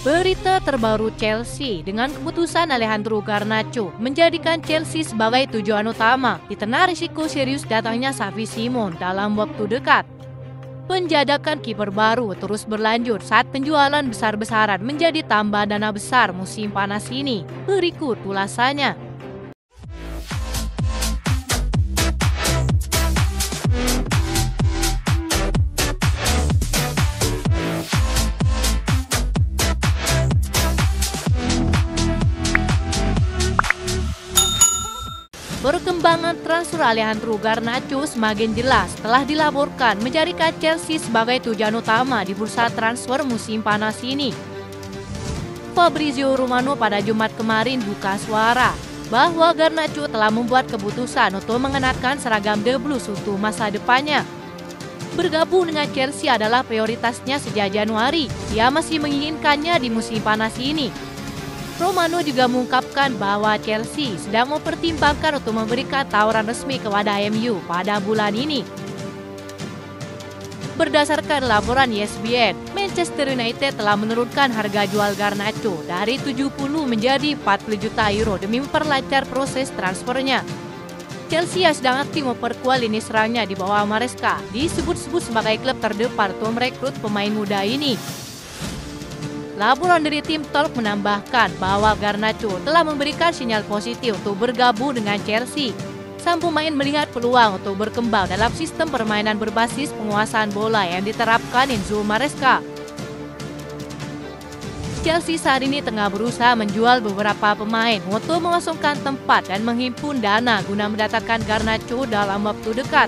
Berita terbaru Chelsea dengan keputusan Alejandro Garnacho menjadikan Chelsea sebagai tujuan utama di tengah risiko serius datangnya Xavi Simons dalam waktu dekat. Penjajakan kiper baru terus berlanjut saat penjualan besar-besaran menjadi tambah dana besar musim panas ini. Berikut ulasannya. Perkembangan transfer Alejandro Garnacho semakin jelas setelah dilaporkan menjadikan Chelsea sebagai tujuan utama di bursa transfer musim panas ini. Fabrizio Romano pada Jumat kemarin buka suara bahwa Garnacho telah membuat keputusan untuk mengenakan seragam The Blues untuk masa depannya. Bergabung dengan Chelsea adalah prioritasnya sejak Januari. Dia masih menginginkannya di musim panas ini. Romano juga mengungkapkan bahwa Chelsea sedang mempertimbangkan untuk memberikan tawaran resmi kepada MU pada bulan ini. Berdasarkan laporan ESPN, Manchester United telah menurunkan harga jual Garnacho dari 70 menjadi 40 juta euro demi memperlancar proses transfernya. Chelsea yang sedang aktif memperkuat lini serangnya di bawah Maresca disebut-sebut sebagai klub terdepan untuk merekrut pemain muda ini. Laporan dari tim Talk menambahkan bahwa Garnacho telah memberikan sinyal positif untuk bergabung dengan Chelsea. Sang pemain melihat peluang untuk berkembang dalam sistem permainan berbasis penguasaan bola yang diterapkan Enzo Maresca. Chelsea saat ini tengah berusaha menjual beberapa pemain untuk mengosongkan tempat dan menghimpun dana guna mendatangkan Garnacho dalam waktu dekat.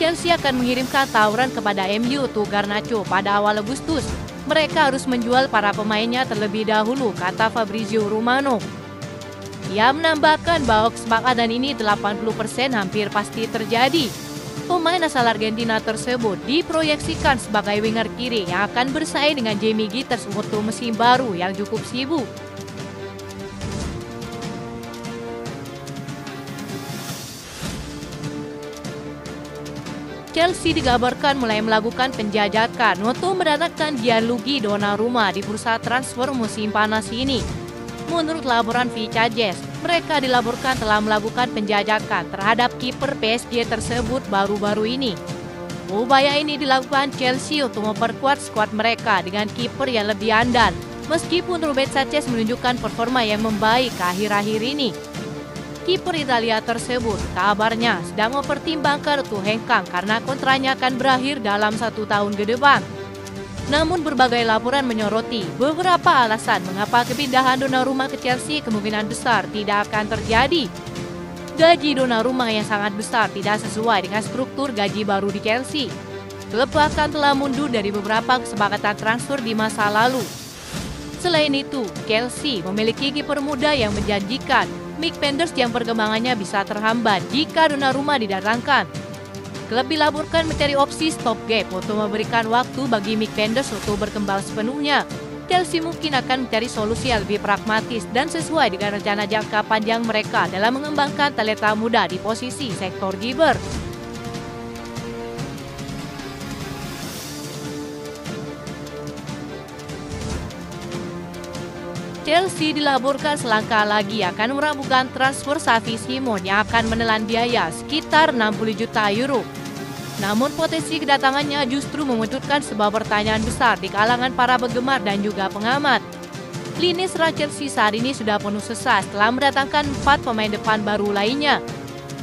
Chelsea akan mengirimkan tawaran kepada MU untuk Garnacho pada awal Agustus. Mereka harus menjual para pemainnya terlebih dahulu, kata Fabrizio Romano. Ia menambahkan bahwa kesepakatan ini 80% hampir pasti terjadi. Pemain asal Argentina tersebut diproyeksikan sebagai winger kiri yang akan bersaing dengan Jamie Gitters untuk musim baru yang cukup sibuk. Chelsea dikabarkan mulai melakukan penjajakan untuk mendatangkan Gianluigi Donnarumma di bursa transfer musim panas ini. Menurut laporan Vicajes, mereka dilaporkan telah melakukan penjajakan terhadap kiper PSG tersebut baru-baru ini. Upaya ini dilakukan Chelsea untuk memperkuat skuad mereka dengan kiper yang lebih andal, meskipun Robert Sanchez menunjukkan performa yang membaik akhir-akhir ini. Kiper Italia tersebut kabarnya sedang mempertimbangkan untuk hengkang karena kontraknya akan berakhir dalam 1 tahun ke depan. Namun berbagai laporan menyoroti beberapa alasan mengapa kepindahan Donnarumma ke Chelsea kemungkinan besar tidak akan terjadi. Gaji Donnarumma yang sangat besar tidak sesuai dengan struktur gaji baru di Chelsea. Klub bahkan telah mundur dari beberapa kesepakatan transfer di masa lalu. Selain itu, Chelsea memiliki kiper muda yang menjanjikan, Mick Penders yang perkembangannya bisa terhambat jika Donnarumma didatangkan. Klub dilaporkan mencari opsi stopgap untuk memberikan waktu bagi Mick Penders untuk berkembang sepenuhnya. Chelsea mungkin akan mencari solusi yang lebih pragmatis dan sesuai dengan rencana jangka panjang mereka dalam mengembangkan talenta muda di posisi sektor kiper. Chelsea dilaporkan selangkah lagi akan merampungkan transfer Xavi Simons yang akan menelan biaya sekitar 60 juta euro. Namun potensi kedatangannya justru memunculkan sebuah pertanyaan besar di kalangan para penggemar dan juga pengamat. Lini serang Chelsea saat ini sudah penuh sesak setelah mendatangkan 4 pemain depan baru lainnya.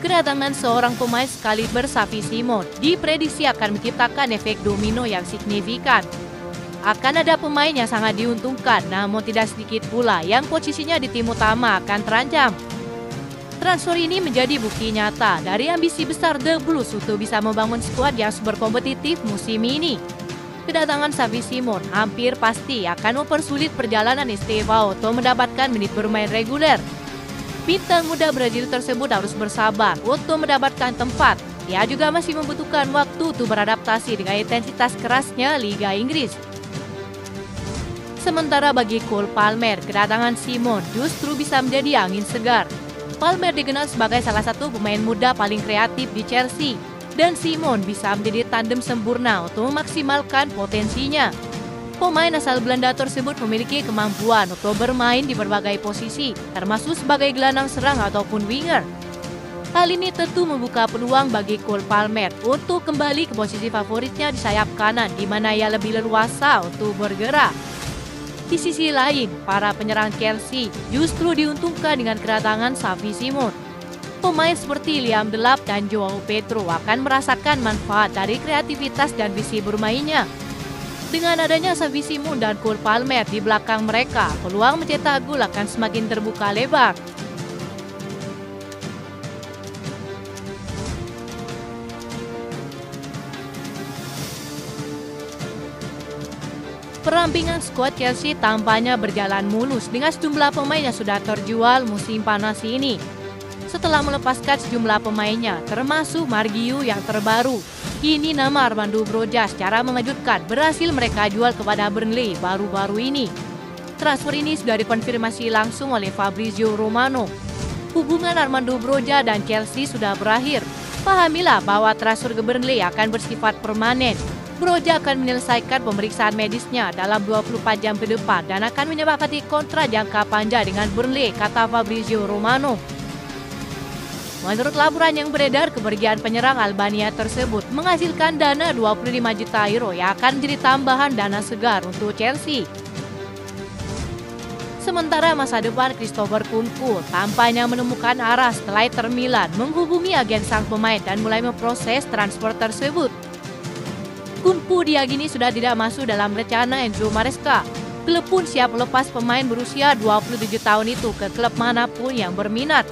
Kedatangan seorang pemain sekaliber Xavi Simons diprediksi akan menciptakan efek domino yang signifikan. Akan ada pemain yang sangat diuntungkan, namun tidak sedikit pula yang posisinya di tim utama akan terancam. Transfer ini menjadi bukti nyata dari ambisi besar The Blues untuk bisa membangun skuad yang berkompetitif musim ini. Kedatangan Xavi Simons hampir pasti akan mempersulit perjalanan Estevao untuk mendapatkan menit bermain reguler. Bintang muda Brazil tersebut harus bersabar untuk mendapatkan tempat. Dia juga masih membutuhkan waktu untuk beradaptasi dengan intensitas kerasnya Liga Inggris. Sementara bagi Cole Palmer, kedatangan Simons justru bisa menjadi angin segar. Palmer dikenal sebagai salah satu pemain muda paling kreatif di Chelsea, dan Simons bisa menjadi tandem sempurna untuk memaksimalkan potensinya. Pemain asal Belanda tersebut memiliki kemampuan untuk bermain di berbagai posisi, termasuk sebagai gelandang serang ataupun winger. Hal ini tentu membuka peluang bagi Cole Palmer untuk kembali ke posisi favoritnya di sayap kanan, di mana ia lebih leluasa untuk bergerak. Di sisi lain, para penyerang Chelsea justru diuntungkan dengan kedatangan Xavi Simons. Pemain seperti Liam Delap dan Joao Pedro akan merasakan manfaat dari kreativitas dan visi bermainnya. Dengan adanya Xavi Simons dan Cole Palmer di belakang mereka, peluang mencetak gol akan semakin terbuka lebar. Perampingan skuad Chelsea tampaknya berjalan mulus dengan sejumlah pemain yang sudah terjual musim panas ini. Setelah melepaskan sejumlah pemainnya, termasuk Margiu yang terbaru, kini nama Armando Broja secara mengejutkan berhasil mereka jual kepada Burnley baru-baru ini. Transfer ini sudah dikonfirmasi langsung oleh Fabrizio Romano. Hubungan Armando Broja dan Chelsea sudah berakhir. Pahamilah bahwa transfer ke Burnley akan bersifat permanen. Broja akan menyelesaikan pemeriksaan medisnya dalam 24 jam ke depan dan akan menyepakati kontrak jangka panjang dengan Burnley, kata Fabrizio Romano. Menurut laporan yang beredar, kepergian penyerang Albania tersebut menghasilkan dana 25 juta euro yang akan menjadi tambahan dana segar untuk Chelsea. Sementara masa depan Christopher Nkunku tampaknya menemukan arah setelah Inter Milan menghubungi agen sang pemain dan mulai memproses transfer tersebut. Nkunku diyakini sudah tidak masuk dalam rencana Enzo Maresca. Klub pun siap melepas pemain berusia 27 tahun itu ke klub manapun yang berminat.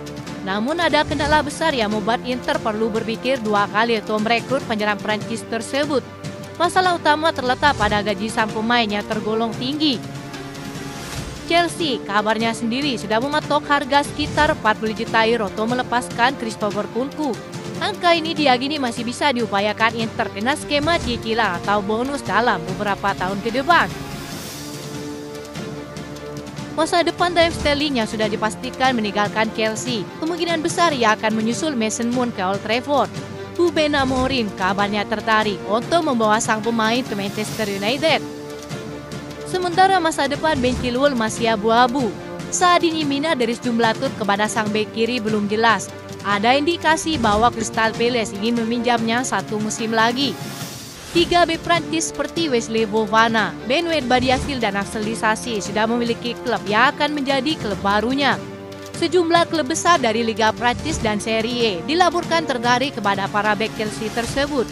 Namun ada kendala besar yang membuat Inter perlu berpikir dua kali untuk merekrut penyerang Prancis tersebut. Masalah utama terletak pada gaji sang pemain yang tergolong tinggi. Chelsea kabarnya sendiri sudah mematok harga sekitar 40 juta euro untuk melepaskan Christopher Nkunku. Angka ini diyakini masih bisa diupayakan Inter dengan skema cicilan atau bonus dalam beberapa tahun ke depan. Masa depan Raheem Sterling yang sudah dipastikan meninggalkan Chelsea, kemungkinan besar ia akan menyusul Mason Mount ke Old Trafford. Ruben Amorim kabarnya tertarik untuk membawa sang pemain ke Manchester United. Sementara masa depan Ben Chilwell masih abu-abu. Saat ini minat dari sejumlah klub kepada sang bek kiri belum jelas. Ada indikasi bahwa Crystal Palace ingin meminjamnya satu musim lagi. Tiga bek Prancis seperti Wesley Fofana, Ben Badiashile dan Axel Disasi sudah memiliki klub yang akan menjadi klub barunya. Sejumlah klub besar dari Liga Prancis dan Serie A dilaporkan tertarik kepada para bek Chelsea tersebut.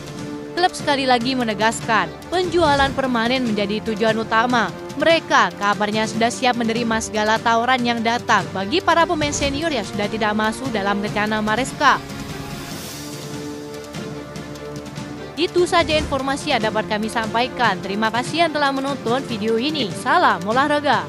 Klub sekali lagi menegaskan, penjualan permanen menjadi tujuan utama. Mereka kabarnya sudah siap menerima segala tawaran yang datang bagi para pemain senior yang sudah tidak masuk dalam rencana Maresca. Itu saja informasi yang dapat kami sampaikan. Terima kasih yang telah menonton video ini. Salam olahraga.